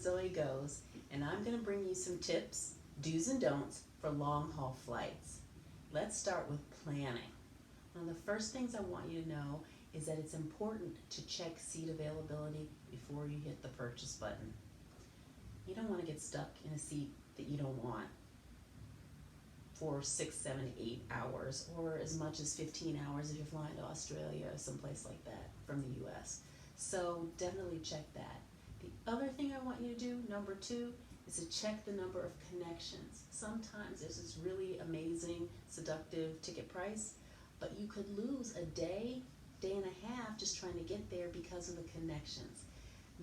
ZoeGoes, and I'm going to bring you some tips, do's and don'ts for long haul flights. Let's start with planning. One of the first things I want you to know is that it's important to check seat availability before you hit the purchase button. You don't want to get stuck in a seat that you don't want for 6, 7, 8 hours, or as much as 15 hours if you're flying to Australia or someplace like that from the US. So definitely check that. The other thing I want you to do, number 2, is to check the number of connections. Sometimes there's this really amazing, seductive ticket price, but you could lose a day, day and a half just trying to get there because of the connections.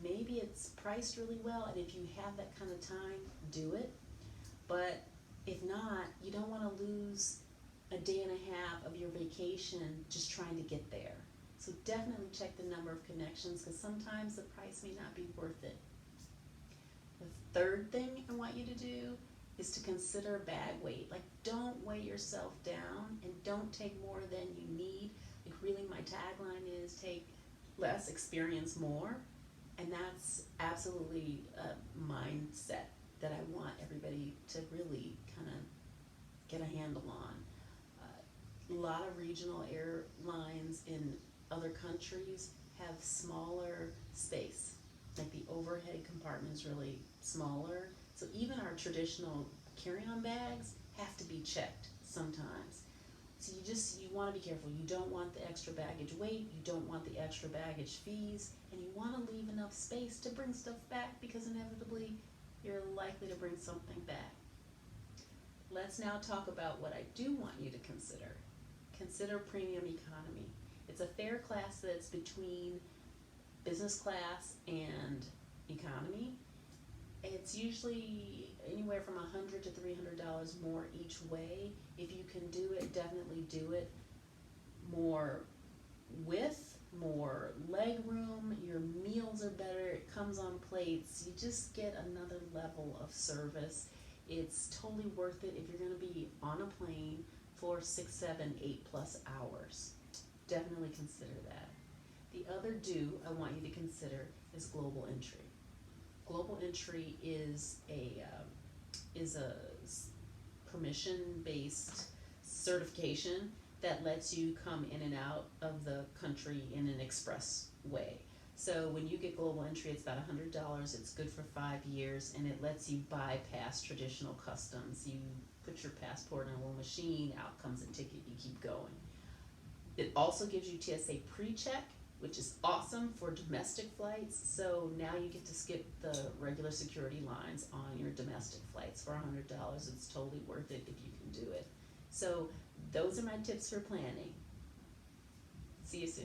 Maybe it's priced really well, and if you have that kind of time, do it. But if not, you don't want to lose a day and a half of your vacation just trying to get there. So definitely check the number of connections, because sometimes the price may not be worth it. The third thing I want you to do is to consider bag weight. Like, don't weigh yourself down and don't take more than you need. Like, really, my tagline is take less, experience more. And that's absolutely a mindset that I want everybody to really kind of get a handle on. A lot of regional airlines in other countries have smaller space. Like, the overhead compartment is really smaller. So even our traditional carry-on bags have to be checked sometimes. So you want to be careful. You don't want the extra baggage weight, you don't want the extra baggage fees, and you want to leave enough space to bring stuff back, because inevitably you're likely to bring something back. Let's now talk about what I do want you to consider. Consider premium economy. It's a fare class that's between business class and economy. It's usually anywhere from $100 to $300 more each way. If you can do it, definitely do it. More width, more leg room, your meals are better, it comes on plates, you just get another level of service. It's totally worth it if you're going to be on a plane for 6, 7, 8+ hours. Definitely consider that. The other do I want you to consider is global entry. Global entry is a permission-based certification that lets you come in and out of the country in an express way. So when you get global entry, it's about $100. It's good for 5 years, and it lets you bypass traditional customs. You put your passport in a little machine, out comes a ticket, you keep going. It also gives you TSA pre-check, which is awesome for domestic flights. So now you get to skip the regular security lines on your domestic flights for $100. It's totally worth it if you can do it. So those are my tips for planning. See you soon.